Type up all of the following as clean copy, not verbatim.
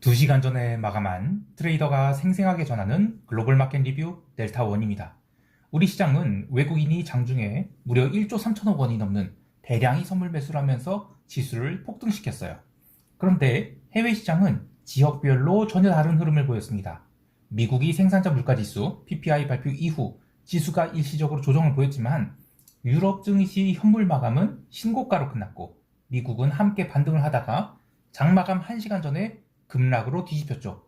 2시간 전에 마감한 트레이더가 생생하게 전하는 글로벌 마켓 리뷰 델타원입니다. 우리 시장은 외국인이 장중에 무려 1조 3천억 원이 넘는 대량의 선물 매수를 하면서 지수를 폭등시켰어요. 그런데 해외 시장은 지역별로 전혀 다른 흐름을 보였습니다. 미국이 생산자 물가지수 PPI 발표 이후 지수가 일시적으로 조정을 보였지만 유럽 증시 현물 마감은 신고가로 끝났고 미국은 함께 반등을 하다가 장마감 1시간 전에 급락으로 뒤집혔죠.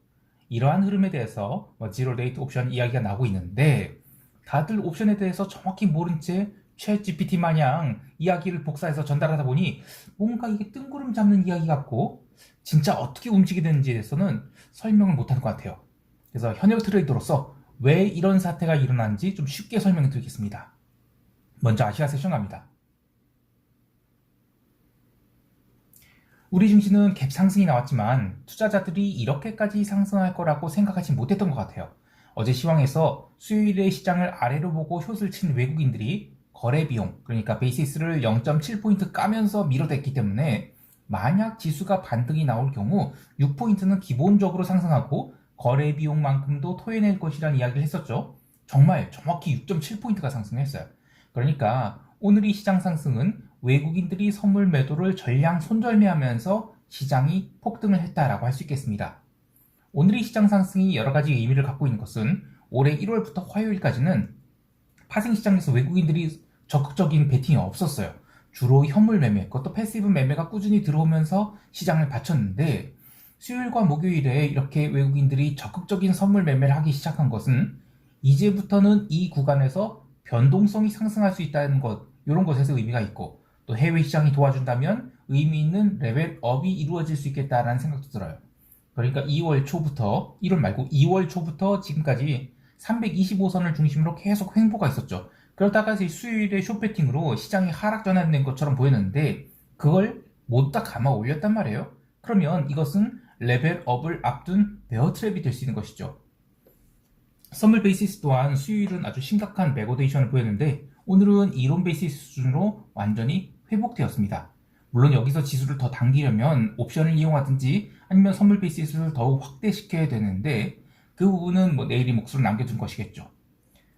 이러한 흐름에 대해서 지로 레이트 옵션 이야기가 나오고 있는데 다들 옵션에 대해서 정확히 모른 채 챗 GPT 마냥 이야기를 복사해서 전달하다 보니 뭔가 이게 뜬구름 잡는 이야기 같고 진짜 어떻게 움직이게 되는지에 대해서는 설명을 못하는 것 같아요. 그래서 현역 트레이더로서 왜 이런 사태가 일어나는지 좀 쉽게 설명해 드리겠습니다. 먼저 아시아 세션 갑니다. 우리 증시는 갭 상승이 나왔지만 투자자들이 이렇게까지 상승할 거라고 생각하지 못했던 것 같아요. 어제 시황에서 수요일에 시장을 아래로 보고 숏을 친 외국인들이 거래 비용, 그러니까 베이시스를 0.7포인트 까면서 밀어댔기 때문에 만약 지수가 반등이 나올 경우 6포인트는 기본적으로 상승하고 거래 비용만큼도 토해낼 것이라는 이야기를 했었죠. 정말 정확히 6.7포인트가 상승했어요. 그러니까 오늘의 시장 상승은 외국인들이 선물 매도를 전량 손절매하면서 시장이 폭등을 했다라고 할 수 있겠습니다. 오늘의 시장 상승이 여러 가지 의미를 갖고 있는 것은 올해 1월부터 화요일까지는 파생시장에서 외국인들이 적극적인 베팅이 없었어요. 주로 현물 매매, 그것도 패시브 매매가 꾸준히 들어오면서 시장을 받쳤는데 수요일과 목요일에 이렇게 외국인들이 적극적인 선물 매매를 하기 시작한 것은 이제부터는 이 구간에서 변동성이 상승할 수 있다는 것, 이런 것에서 의미가 있고 또 해외 시장이 도와준다면 의미 있는 레벨업이 이루어질 수 있겠다라는 생각도 들어요. 그러니까 2월 초부터 1월 말고 2월 초부터 지금까지 325선을 중심으로 계속 횡보가 있었죠. 그러다가 수요일에 숏배팅으로 시장이 하락 전환된 것처럼 보였는데 그걸 모두 다 감아 올렸단 말이에요. 그러면 이것은 레벨업을 앞둔 베어트랩이 될 수 있는 것이죠. 선물 베이시스 또한 수요일은 아주 심각한 매고데이션을 보였는데 오늘은 이론 베이시스 수준으로 완전히 회복되었습니다. 물론 여기서 지수를 더 당기려면 옵션을 이용하든지 아니면 선물 베이시스를 더욱 확대시켜야 되는데 그 부분은 내일이 몫으로 남겨둔 것이겠죠.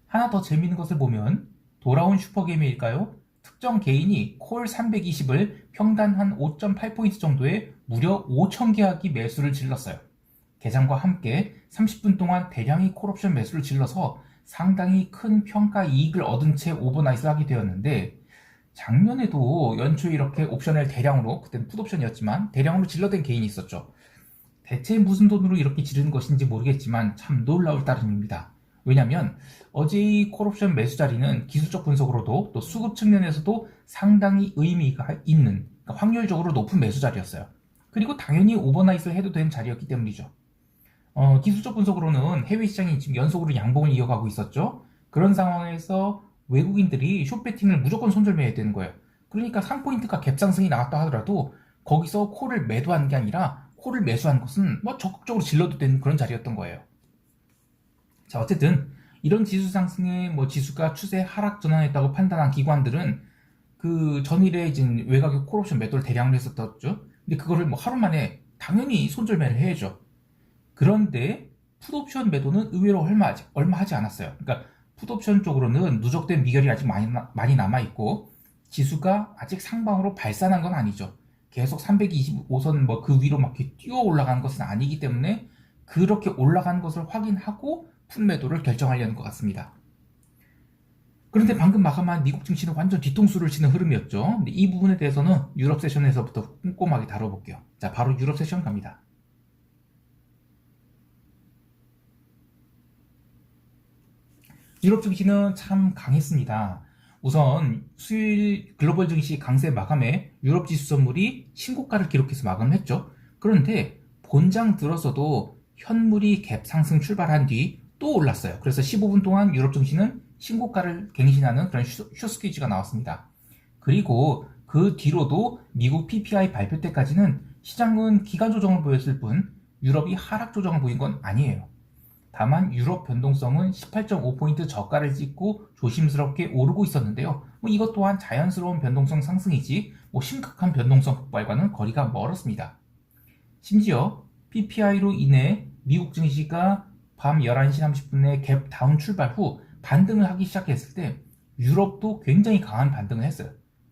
하나 더 재미있는 것을 보면 돌아온 슈퍼게임일까요? 특정 개인이 콜 320을 평단 한 5.8포인트 정도에 무려 5,000계약이 매수를 질렀어요. 개장과 함께 30분 동안 대량의 콜옵션 매수를 질러서 상당히 큰 평가 이익을 얻은 채 오버나잇을 하게 되었는데 작년에도 연초에 이렇게 옵션을 대량으로, 그때는 풋옵션이었지만 대량으로 질러댄 개인이 있었죠. 대체 무슨 돈으로 이렇게 지르는 것인지 모르겠지만 참 놀라울 따름입니다. 왜냐하면 어제의 콜옵션 매수 자리는 기술적 분석으로도 또 수급 측면에서도 상당히 의미가 있는, 그러니까 확률적으로 높은 매수 자리였어요. 그리고 당연히 오버나잇을 해도 되는 자리였기 때문이죠. 기술적 분석으로는 해외 시장이 지금 연속으로 양봉을 이어가고 있었죠. 그런 상황에서 외국인들이 숏배팅을 무조건 손절매야 되는 거예요. 그러니까 3포인트가 갭상승이 나왔다 하더라도 거기서 콜을 매도한 게 아니라 콜을 매수한 것은 적극적으로 질러도 되는 그런 자리였던 거예요. 자, 어쨌든 이런 지수 상승에 지수가 추세 하락 전환했다고 판단한 기관들은 그 전일에 이제 외곽의 콜옵션 매도를 대량으로 했었죠. 근데 그거를 하루 만에 당연히 손절매를 해야죠. 그런데 풋옵션 매도는 의외로 얼마 하지 않았어요. 그러니까 풋옵션 쪽으로는 누적된 미결이 아직 많이 남아있고 지수가 아직 상방으로 발산한 건 아니죠. 계속 325선 그 위로 막 뛰어 올라가는 것은 아니기 때문에 그렇게 올라가는 것을 확인하고 풋 매도를 결정하려는 것 같습니다. 그런데 방금 마감한 미국 증시는 완전 뒤통수를 치는 흐름이었죠. 근데 이 부분에 대해서는 유럽 세션에서부터 꼼꼼하게 다뤄볼게요. 자, 바로 유럽 세션 갑니다. 유럽 증시는 참 강했습니다. 우선 수요일 글로벌 증시 강세 마감에 유럽 지수 선물이 신고가를 기록해서 마감했죠. 그런데 본장 들어서도 현물이 갭 상승 출발한 뒤 또 올랐어요. 그래서 15분 동안 유럽 증시는 신고가를 갱신하는 그런 숏스퀴즈가 나왔습니다. 그리고 그 뒤로도 미국 PPI 발표 때까지는 시장은 기간 조정을 보였을 뿐 유럽이 하락 조정을 보인 건 아니에요. 다만 유럽 변동성은 18.5포인트 저가를 찍고 조심스럽게 오르고 있었는데요. 이것 또한 자연스러운 변동성 상승이지 심각한 변동성 폭발과는 거리가 멀었습니다. 심지어 PPI로 인해 미국 증시가 밤 11시 30분에 갭 다운 출발 후 반등을 하기 시작했을 때 유럽도 굉장히 강한 반등을 했어요.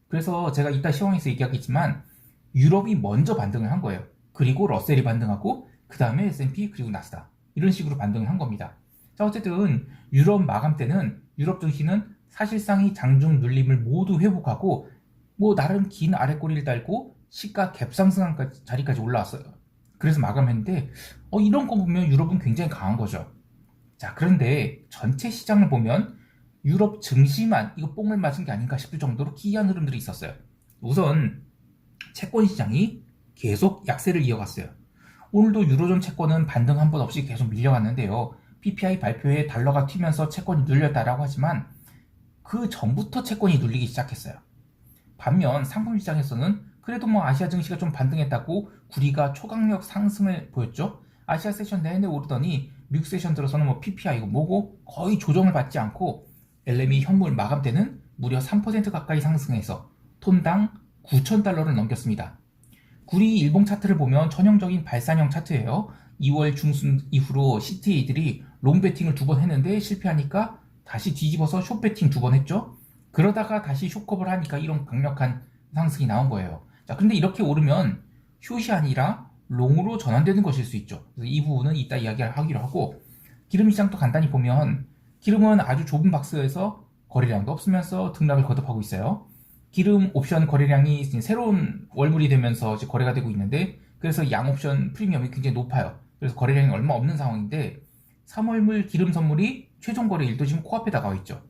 그래서 제가 이따 시황에서 얘기하겠지만 유럽이 먼저 반등을 한 거예요. 그리고 러셀이 반등하고 그 다음에 S&P 그리고 나스닥 이런 식으로 반등을 한 겁니다. 자, 어쨌든 유럽 마감 때는 유럽 증시는 사실상의 장중 눌림을 모두 회복하고 뭐 나름 긴 아랫꼬리를 달고 시가 갭 상승한 자리까지 올라왔어요. 그래서 마감했는데 이런 거 보면 유럽은 굉장히 강한 거죠. 자, 그런데 전체 시장을 보면 유럽 증시만 이거 뽕을 맞은 게 아닌가 싶을 정도로 기이한 흐름들이 있었어요. 우선 채권 시장이 계속 약세를 이어갔어요. 오늘도 유로존 채권은 반등 한 번 없이 계속 밀려갔는데요. PPI 발표에 달러가 튀면서 채권이 눌렸다라고 하지만 그 전부터 채권이 눌리기 시작했어요. 반면 상품 시장에서는 그래도 뭐 아시아 증시가 좀 반등했다고 구리가 초강력 상승을 보였죠. 아시아 세션 내내 오르더니 미국 세션 들어서는 뭐 PPI 뭐고 거의 조정을 받지 않고 LME 현물 마감 때는 무려 3% 가까이 상승해서 톤당 9,000달러를 넘겼습니다. 구리 일봉 차트를 보면 전형적인 발산형 차트예요. 2월 중순 이후로 CTA들이 롱 베팅을 2번 했는데 실패하니까 다시 뒤집어서 숏 베팅 2번 했죠. 그러다가 다시 숏컵을 하니까 이런 강력한 상승이 나온 거예요. 자, 근데 이렇게 오르면 숏이 아니라 롱으로 전환되는 것일 수 있죠. 그래서 이 부분은 이따 이야기를 하기로 하고, 기름 시장도 간단히 보면 기름은 아주 좁은 박스에서 거래량도 없으면서 등락을 거듭하고 있어요. 기름 옵션 거래량이 새로운 월물이 되면서 이제 거래가 되고 있는데, 그래서 양 옵션 프리미엄이 굉장히 높아요. 그래서 거래량이 얼마 없는 상황인데 3월물 기름 선물이 최종 거래일도 지금 코앞에 다가와 있죠.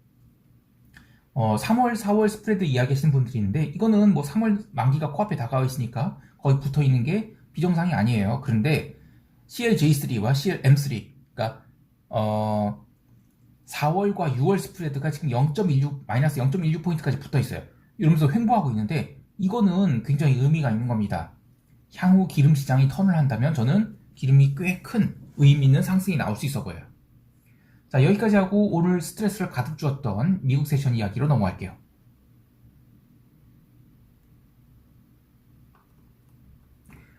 3월, 4월 스프레드 이야기하시는 분들이 있는데 이거는 뭐 3월 만기가 코앞에 다가와 있으니까 거의 붙어 있는 게 비정상이 아니에요. 그런데 CLJ3와 CLM3, 그러니까 4월과 6월 스프레드가 지금 0.16 마이너스 0.16포인트까지 붙어 있어요. 이러면서 횡보하고 있는데 이거는 굉장히 의미가 있는 겁니다. 향후 기름 시장이 턴을 한다면 저는 기름이 꽤 큰 의미 있는 상승이 나올 수 있어 보여요. 자, 여기까지 하고 오늘 스트레스를 가득 주었던 미국 세션 이야기로 넘어갈게요.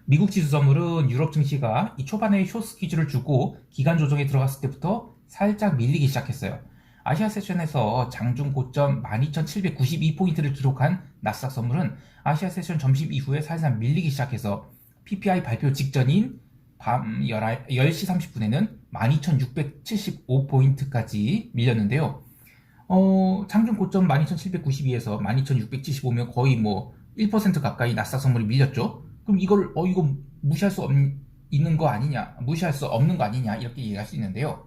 미국 지수 선물은 유럽 증시가 이 초반에 숏 스퀴즈를 주고 기간 조정에 들어갔을 때부터 살짝 밀리기 시작했어요. 아시아 세션에서 장중 고점 12,792포인트를 기록한 나스닥 선물은 아시아 세션 점심 이후에 살살 밀리기 시작해서 PPI 발표 직전인 밤 10시 30분에는 12,675포인트까지 밀렸는데요. 장중 고점 12,792에서 12,675면 거의 뭐 1% 가까이 나스닥 선물이 밀렸죠. 그럼 이거 무시할 수 있는 거 아니냐, 무시할 수 없는 거 아니냐 이렇게 얘기할 수 있는데요.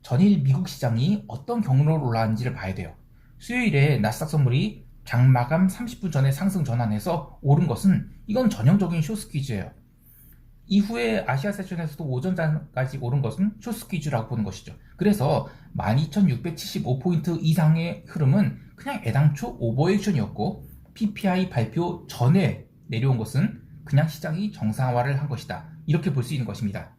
전일 미국 시장이 어떤 경로로 올라왔는지를 봐야 돼요. 수요일에 나스닥 선물이 장마감 30분 전에 상승 전환해서 오른 것은 이건 전형적인 숏스퀴즈예요. 이후에 아시아 세션에서도 오전까지 오른 것은 숏스퀴즈라고 보는 것이죠. 그래서 12,675포인트 이상의 흐름은 그냥 애당초 오버액션이었고 PPI 발표 전에 내려온 것은 그냥 시장이 정상화를 한 것이다. 이렇게 볼 수 있는 것입니다.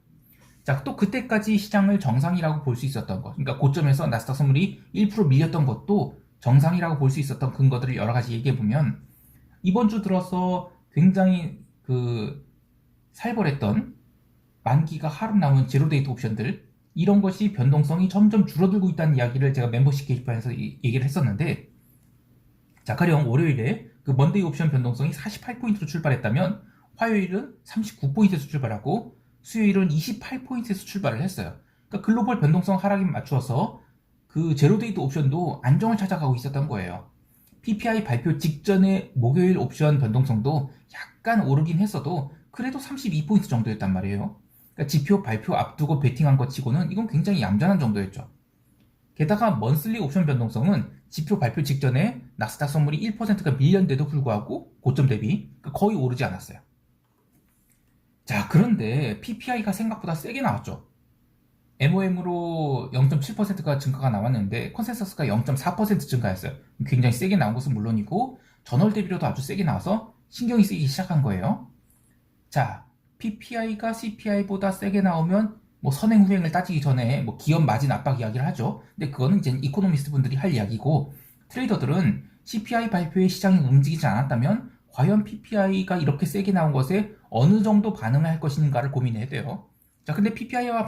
자, 또 그때까지 시장을 정상이라고 볼 수 있었던 것, 그러니까 고점에서 나스닥 선물이 1% 밀렸던 것도 정상이라고 볼 수 있었던 근거들을 여러 가지 얘기해보면 이번 주 들어서 굉장히 살벌했던 만기가 하루 남은 제로데이트 옵션들, 이런 것이 변동성이 점점 줄어들고 있다는 이야기를 제가 멤버십 게시판에서 얘기를 했었는데, 자, 가령 월요일에 그 먼데이 옵션 변동성이 48포인트로 출발했다면 화요일은 39포인트에서 출발하고 수요일은 28포인트에서 출발을 했어요. 그러니까 글로벌 변동성 하락에 맞추어서 그 제로데이트 옵션도 안정을 찾아가고 있었던 거예요. PPI 발표 직전의 목요일 옵션 변동성도 약간 오르긴 했어도 그래도 32포인트 정도였단 말이에요. 그러니까 지표 발표 앞두고 베팅한 것 치고는 이건 굉장히 얌전한 정도였죠. 게다가 먼슬리 옵션 변동성은 지표 발표 직전에 나스닥 선물이 1%가 밀렸는데도 불구하고 고점 대비 거의 오르지 않았어요. 자, 그런데 PPI가 생각보다 세게 나왔죠. MOM으로 0.7%가 증가가 나왔는데 컨센서스가 0.4% 증가했어요. 굉장히 세게 나온 것은 물론이고 전월 대비로도 아주 세게 나와서 신경이 쓰이기 시작한 거예요. 자, PPI가 CPI보다 세게 나오면 뭐 선행 후행을 따지기 전에 뭐 기업 마진 압박 이야기를 하죠. 근데 그거는 이제 이코노미스트 분들이 할 이야기고, 트레이더들은 CPI 발표에 시장이 움직이지 않았다면 과연 PPI가 이렇게 세게 나온 것에 어느 정도 반응을 할 것인가를 고민해야 돼요. 자, 근데 PPI와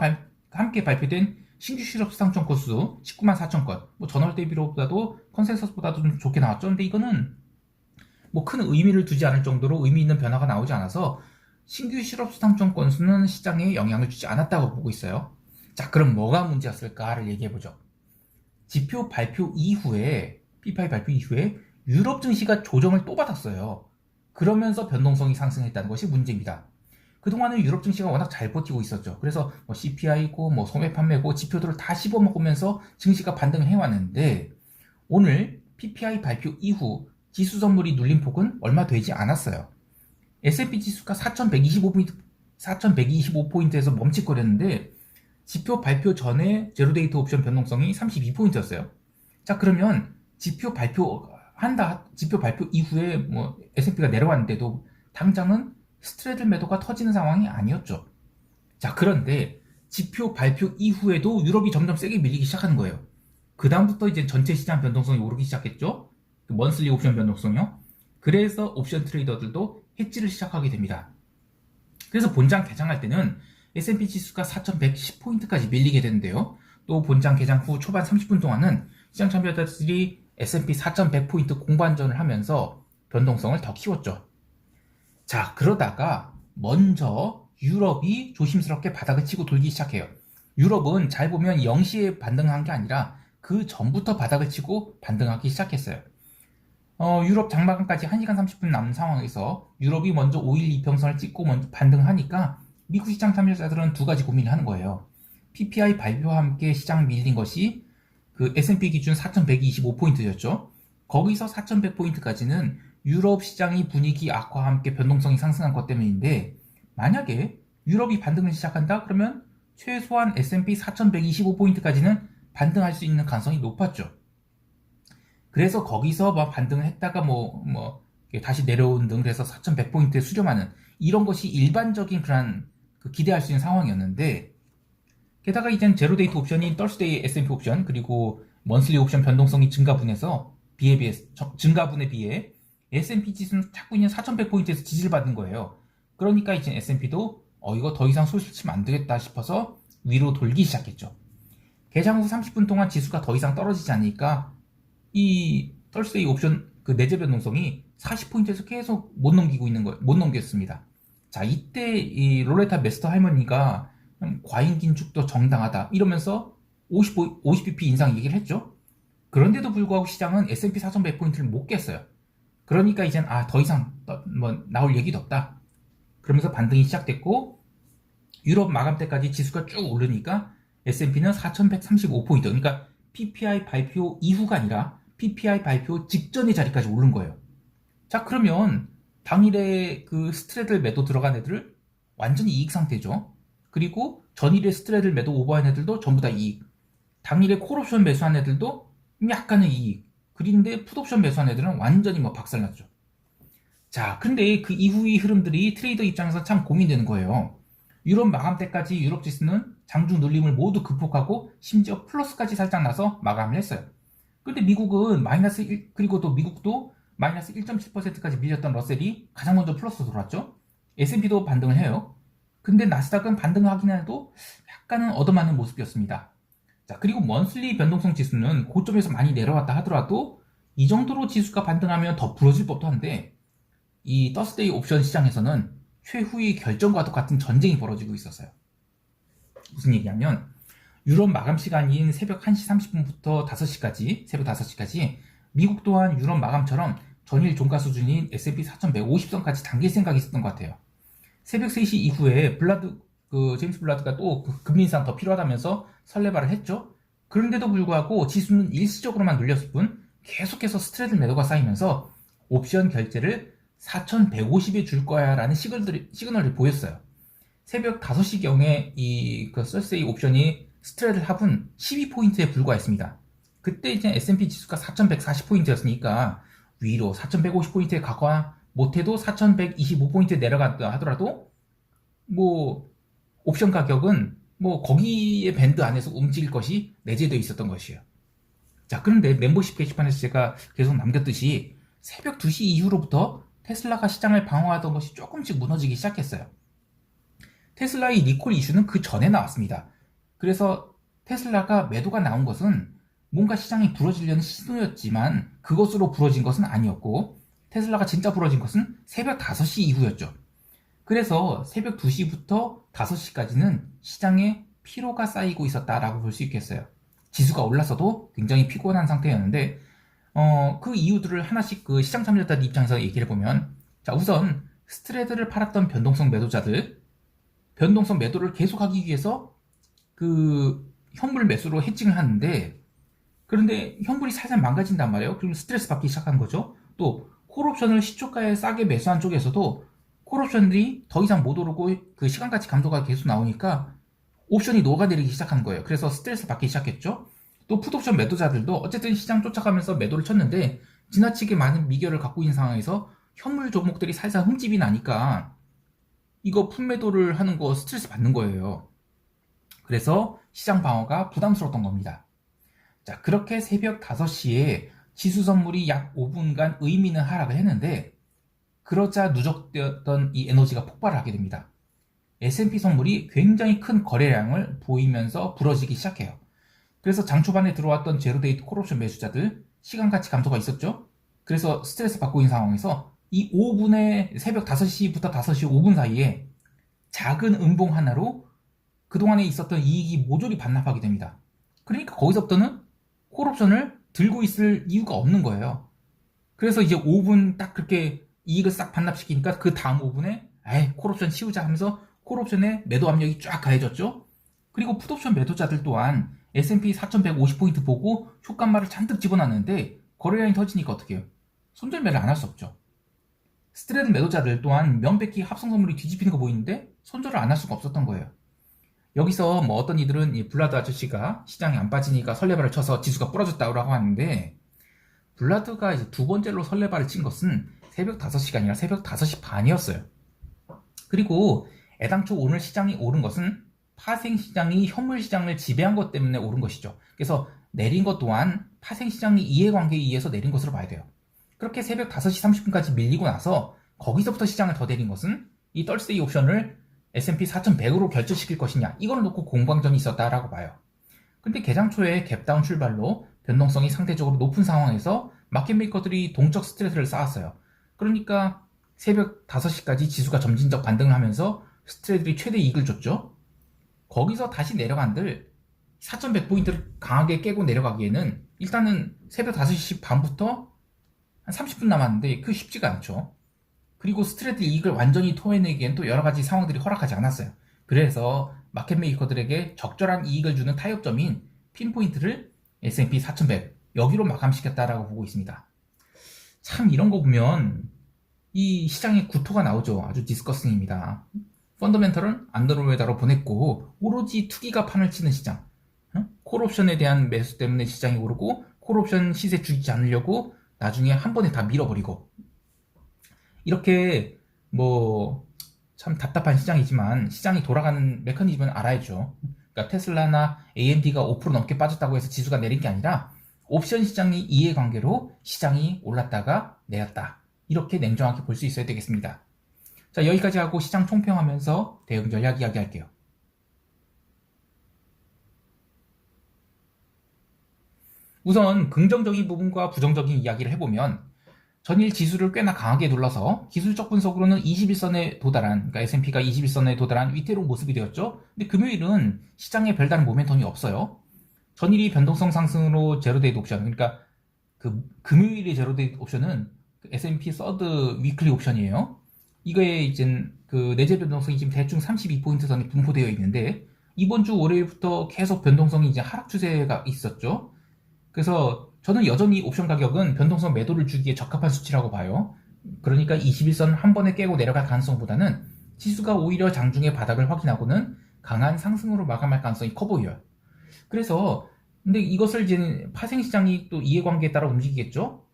함께 발표된 신규 실업 상청 건수 19만 4천 건, 뭐 전월 대비로보다도 컨센서스보다도 좀 좋게 나왔죠. 근데 이거는 뭐 큰 의미를 두지 않을 정도로 의미 있는 변화가 나오지 않아서 신규 실업 상청 건수는 시장에 영향을 주지 않았다고 보고 있어요. 자, 그럼 뭐가 문제였을까를 얘기해보죠. 지표 발표 이후에, PPI 발표 이후에 유럽 증시가 조정을 또 받았어요. 그러면서 변동성이 상승했다는 것이 문제입니다. 그동안은 유럽 증시가 워낙 잘 버티고 있었죠. 그래서 뭐 CPI고 뭐 소매 판매고 지표들을 다 씹어먹으면서 증시가 반등을 해왔는데 오늘 PPI 발표 이후 지수 선물이 눌린 폭은 얼마 되지 않았어요. S&P 지수가 4,125포인트에서 멈칫거렸는데 지표 발표 전에 제로데이터 옵션 변동성이 32포인트였어요. 자, 그러면 지표 발표 이후에 뭐 S&P가 내려왔는데도 당장은 스트레들 매도가 터지는 상황이 아니었죠. 자, 그런데 지표 발표 이후에도 유럽이 점점 세게 밀리기 시작하는 거예요. 그 다음부터 이제 전체 시장 변동성이 오르기 시작했죠. 먼슬리 옵션 변동성이요. 그래서 옵션 트레이더들도 해지를 시작하게 됩니다. 그래서 본장 개장할 때는 S&P 지수가 4,110포인트까지 밀리게 되는데요. 또 본장 개장 후 초반 30분 동안은 시장 참여자들이 S&P 4,100포인트 공반전을 하면서 변동성을 더 키웠죠. 자, 그러다가 먼저 유럽이 조심스럽게 바닥을 치고 돌기 시작해요. 유럽은 잘 보면 0시에 반등한 게 아니라 그 전부터 바닥을 치고 반등하기 시작했어요. 유럽 장마감까지 1시간 30분 남은 상황에서 유럽이 먼저 5일 이평선을 찍고 먼저 반등하니까 미국 시장 참여자들은 두 가지 고민을 하는 거예요. PPI 발표와 함께 시장 밀린 것이 그 S&P 기준 4,125포인트였죠. 거기서 4,100포인트까지는 유럽 시장의 분위기 악화와 함께 변동성이 상승한 것 때문인데 만약에 유럽이 반등을 시작한다? 그러면 최소한 S&P 4,125포인트까지는 반등할 수 있는 가능성이 높았죠. 그래서 거기서 막 반등을 했다가 다시 내려온 등 그래서 4,100포인트에 수렴하는 이런 것이 일반적인 그런 기대할 수 있는 상황이었는데 게다가 이젠 제로데이트 옵션인 떨스데이 S&P 옵션 그리고 먼슬리 옵션 변동성이 증가분에 비해 S&P 지수는 찾고 있는 4,100포인트에서 지지를 받는 거예요. 그러니까 이제 S&P도 이거 더 이상 소실 치면 안 되겠다 싶어서 위로 돌기 시작했죠. 개장 후 30분 동안 지수가 더 이상 떨어지지 않으니까 이 떨스데이 옵션 그 내재 변동성이 40포인트에서 계속 못 넘겼습니다. 자, 이때 이 롤레타 메스터 할머니가 과잉 긴축도 정당하다 이러면서 50bp 인상 얘기를 했죠. 그런데도 불구하고 시장은 S&P 4,100포인트를 못 깼어요. 그러니까 이젠 더 이상 나올 얘기도 없다. 그러면서 반등이 시작됐고 유럽 마감 때까지 지수가 쭉 오르니까 S&P는 4,135포인트 그러니까 PPI 발표 이후가 아니라 PPI 발표 직전의 자리까지 오른 거예요. 자, 그러면 당일에 그 스트레들 매도 들어간 애들 완전히 이익 상태죠. 그리고 전일에 스트레들 매도 오버한 애들도 전부 다 이익. 당일에 콜옵션 매수한 애들도 약간의 이익. 그런데 풋옵션 매수한 애들은 완전히 박살났죠. 자, 근데 그 이후의 흐름들이 트레이더 입장에서 참 고민되는 거예요. 유럽 마감 때까지 유럽 지수는 장중 눌림을 모두 극복하고 심지어 플러스까지 살짝 나서 마감을 했어요. 근데 미국은 마이너스 1, 그리고 또 미국도 마이너스 1.7%까지 밀렸던 러셀이 가장 먼저 플러스 돌았죠. S&P도 반등을 해요. 근데 나스닥은 반등하긴 해도 약간은 얻어맞는 모습이었습니다. 자, 그리고 먼슬리 변동성 지수는 고점에서 많이 내려왔다 하더라도 이 정도로 지수가 반등하면 더 부러질 법도 한데 이 더스데이 옵션 시장에서는 최후의 결정과 똑같은 전쟁이 벌어지고 있었어요. 무슨 얘기냐면 유럽 마감 시간인 새벽 1시 30분부터 5시까지 새벽 5시까지 미국 또한 유럽 마감처럼 전일 종가 수준인 S&P 4,150선까지 당길 생각이 있었던 것 같아요. 새벽 3시 이후에 제임스 블라드가 또 금리 인상 더 필요하다면서 설레발을 했죠. 그런데도 불구하고 지수는 일시적으로만 눌렸을 뿐 계속해서 스트레들 매도가 쌓이면서 옵션 결제를 4,150에 줄 거야 라는 시그널을 보였어요. 새벽 5시경에 이 썰세이 옵션이 스트레들 합은 12포인트에 불과했습니다. 그때 이제 S&P 지수가 4,140포인트였으니까 위로 4,150포인트에 가거나 못해도 4,125포인트에 내려갔다 하더라도 옵션 가격은 거기에 밴드 안에서 움직일 것이 내재되어 있었던 것이에요. 자, 그런데 멤버십 게시판에서 제가 계속 남겼듯이 새벽 2시 이후로부터 테슬라가 시장을 방어하던 것이 조금씩 무너지기 시작했어요. 테슬라의 리콜 이슈는 그 전에 나왔습니다. 그래서 테슬라가 매도가 나온 것은 뭔가 시장이 부러지려는 신호였지만 그것으로 부러진 것은 아니었고, 테슬라가 진짜 부러진 것은 새벽 5시 이후였죠. 그래서 새벽 2시부터 5시까지는 시장에 피로가 쌓이고 있었다라고 볼 수 있겠어요. 지수가 올랐어도 굉장히 피곤한 상태였는데, 그 이유들을 하나씩 그 시장 참여자들 입장에서 얘기를 해보면, 자, 우선 스트레드를 팔았던 변동성 매도자들, 변동성 매도를 계속하기 위해서 그 현물 매수로 해칭을 하는데, 그런데 현물이 살살 망가진단 말이에요. 그리고 스트레스 받기 시작한 거죠. 또 콜옵션을 시초가에 싸게 매수한 쪽에서도 콜옵션들이 더 이상 못 오르고 그 시간가치 감소가 계속 나오니까 옵션이 녹아내리기 시작한 거예요. 그래서 스트레스 받기 시작했죠. 또 풋옵션 매도자들도 어쨌든 시장 쫓아가면서 매도를 쳤는데 지나치게 많은 미결을 갖고 있는 상황에서 현물 종목들이 살살 흠집이 나니까 이거 풋매도를 하는 거 스트레스 받는 거예요. 그래서 시장 방어가 부담스러웠던 겁니다. 자, 그렇게 새벽 5시에 지수 선물이 약 5분간 의미 있는 하락을 했는데, 그러자 누적되었던 이 에너지가 폭발을 하게 됩니다. S&P 선물이 굉장히 큰 거래량을 보이면서 부러지기 시작해요. 그래서 장 초반에 들어왔던 제로데이트 콜옵션 매수자들 시간가치 감소가 있었죠. 그래서 스트레스 받고 있는 상황에서 이 5분의 새벽 5시부터 5시 5분 사이에 작은 음봉 하나로 그동안에 있었던 이익이 모조리 반납하게 됩니다. 그러니까 거기서부터는 콜옵션을 들고 있을 이유가 없는 거예요. 그래서 이제 5분 딱 그렇게 이익을 싹 반납시키니까 그 다음 5분에 콜옵션 치우자 하면서 콜옵션의 매도 압력이 쫙 가해졌죠. 그리고 풋옵션 매도자들 또한 S&P 4150포인트 보고 효과말을 잔뜩 집어놨는데 거래량이 터지니까 어떻게 해요? 손절매를 안 할 수 없죠. 스트레드 매도자들 또한 명백히 합성 선물이 뒤집히는 거 보이는데 손절을 안 할 수가 없었던 거예요. 여기서 뭐 어떤 이들은 이 블라드 아저씨가 시장이 안 빠지니까 설레발을 쳐서 지수가 부러졌다고 하는데, 블라드가 이제 두 번째로 설레발을 친 것은 새벽 5시가 아니라 새벽 5시 반이었어요. 그리고 애당초 오늘 시장이 오른 것은 파생시장이 현물시장을 지배한 것 때문에 오른 것이죠. 그래서 내린 것 또한 파생시장이 이해관계에 의해서 내린 것으로 봐야 돼요. 그렇게 새벽 5시 30분까지 밀리고 나서 거기서부터 시장을 더 내린 것은 이 떨스데이 옵션을 S&P 4100으로 결정시킬 것이냐, 이걸 놓고 공방전이 있었다라고 봐요. 근데 개장 초에 갭다운 출발로 변동성이 상대적으로 높은 상황에서 마켓메이커들이 동적 스트레스를 쌓았어요. 그러니까 새벽 5시까지 지수가 점진적 반등을 하면서 스트레들이 최대 이익을 줬죠. 거기서 다시 내려간들 4100포인트를 강하게 깨고 내려가기에는 일단은 새벽 5시 반부터 한 30분 남았는데 그 쉽지가 않죠. 그리고 스트레드 이익을 완전히 토해내기엔 또 여러 가지 상황들이 허락하지 않았어요. 그래서 마켓메이커들에게 적절한 이익을 주는 타협점인 핀포인트를 S&P 4100 여기로 마감시켰다라고 보고 있습니다. 참 이런 거 보면 이 시장의 구토가 나오죠. 아주 디스커싱입니다. 펀더멘털은 안드로메다로 보냈고 오로지 투기가 판을 치는 시장, 콜옵션에 대한 매수 때문에 시장이 오르고 콜옵션 시세 주지 않으려고 나중에 한 번에 다 밀어버리고, 이렇게 뭐 참 답답한 시장이지만 시장이 돌아가는 메커니즘은 알아야죠. 그러니까 테슬라나 AMD가 5% 넘게 빠졌다고 해서 지수가 내린 게 아니라 옵션 시장이 이해관계로 시장이 올랐다가 내렸다, 이렇게 냉정하게 볼 수 있어야 되겠습니다. 자, 여기까지 하고 시장 총평하면서 대응 전략 이야기할게요. 우선 긍정적인 부분과 부정적인 이야기를 해보면, 전일 지수를 꽤나 강하게 눌러서 기술적 분석으로는 21선에 도달한, 그러니까 S&P가 21선에 도달한 위태로운 모습이 되었죠. 근데 금요일은 시장에 별다른 모멘텀이 없어요. 전일이 변동성 상승으로 제로데이트 옵션, 그러니까 그 금요일의 제로데이트 옵션은 S&P 서드 위클리 옵션이에요. 이거에 이제 그 내재 변동성이 지금 대충 32포인트 선에 분포되어 있는데, 이번 주 월요일부터 계속 변동성이 이제 하락 추세가 있었죠. 그래서 저는 여전히 옵션 가격은 변동성 매도를 주기에 적합한 수치라고 봐요. 그러니까 21선 한 번에 깨고 내려갈 가능성보다는 지수가 오히려 장중에 바닥을 확인하고는 강한 상승으로 마감할 가능성이 커 보여요. 그래서 근데 이것을 이제 파생시장이 또 이해관계에 따라 움직이겠죠.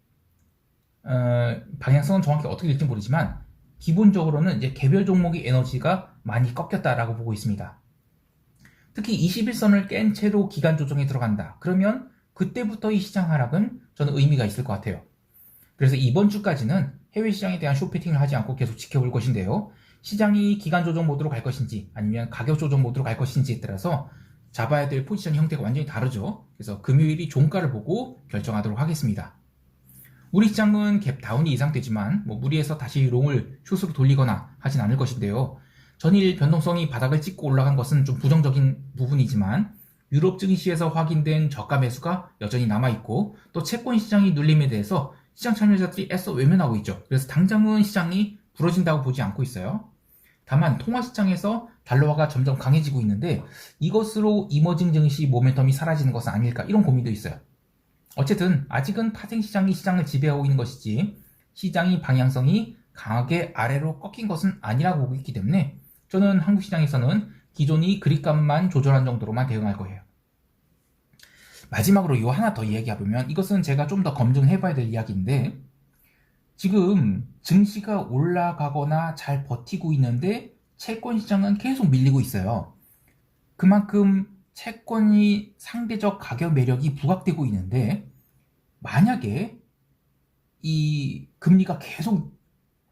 방향성은 정확히 어떻게 될지 모르지만 기본적으로는 이제 개별 종목의 에너지가 많이 꺾였다라고 보고 있습니다. 특히 21선을 깬 채로 기간 조정에 들어간다. 그러면 그때부터 이 시장 하락은 저는 의미가 있을 것 같아요. 그래서 이번 주까지는 해외 시장에 대한 쇼패팅을 하지 않고 계속 지켜볼 것인데요. 시장이 기간 조정 모드로 갈 것인지 아니면 가격 조정 모드로 갈 것인지에 따라서 잡아야 될 포지션 형태가 완전히 다르죠. 그래서 금요일이 종가를 보고 결정하도록 하겠습니다. 우리 시장은 갭 다운이 예상되지만 무리해서 다시 롱을 숏으로 돌리거나 하진 않을 것인데요. 전일 변동성이 바닥을 찍고 올라간 것은 좀 부정적인 부분이지만 유럽 증시에서 확인된 저가 매수가 여전히 남아있고 또 채권 시장이 눌림에 대해서 시장 참여자들이 애써 외면하고 있죠. 그래서 당장은 시장이 부러진다고 보지 않고 있어요. 다만 통화 시장에서 달러화가 점점 강해지고 있는데 이것으로 이머징 증시 모멘텀이 사라지는 것은 아닐까 이런 고민도 있어요. 어쨌든 아직은 파생 시장이 시장을 지배하고 있는 것이지 시장이 방향성이 강하게 아래로 꺾인 것은 아니라고 보고 있기 때문에 저는 한국 시장에서는 기존이 그립감만 조절한 정도로만 대응할 거예요. 마지막으로 이거 하나 더 이야기해보면 이것은 제가 좀 더 검증해봐야 될 이야기인데 지금 증시가 올라가거나 잘 버티고 있는데 채권 시장은 계속 밀리고 있어요. 그만큼 채권이 상대적 가격 매력이 부각되고 있는데 만약에 이 금리가 계속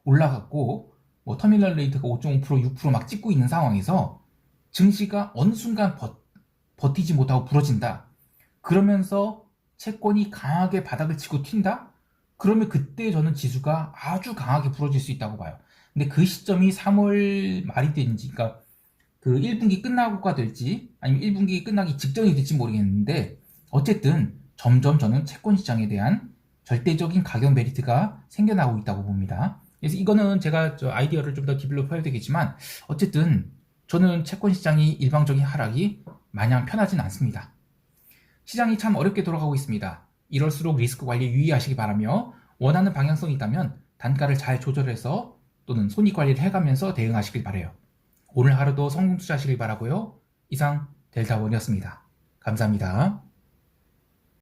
올라갔고 터미널 레이트가 5.5% 6% 막 찍고 있는 상황에서 증시가 어느 순간 버티지 못하고 부러진다. 그러면서 채권이 강하게 바닥을 치고 튄다? 그러면 그때 저는 지수가 아주 강하게 부러질 수 있다고 봐요. 근데 그 시점이 3월 말이 되는지, 그러니까 그 1분기 끝나고가 될지 아니면 1분기 끝나기 직전이 될지 모르겠는데 어쨌든 점점 저는 채권 시장에 대한 절대적인 가격 메리트가 생겨나고 있다고 봅니다. 그래서 이거는 제가 아이디어를 좀 더 디벨롭 해야 되겠지만 어쨌든 저는 채권 시장이 일방적인 하락이 마냥 편하진 않습니다. 시장이 참 어렵게 돌아가고 있습니다. 이럴수록 리스크 관리에 유의하시기 바라며 원하는 방향성이 있다면 단가를 잘 조절해서 또는 손익 관리를 해가면서 대응하시길 바라요. 오늘 하루도 성공 투자하시길 바라고요. 이상 델타원이었습니다. 감사합니다.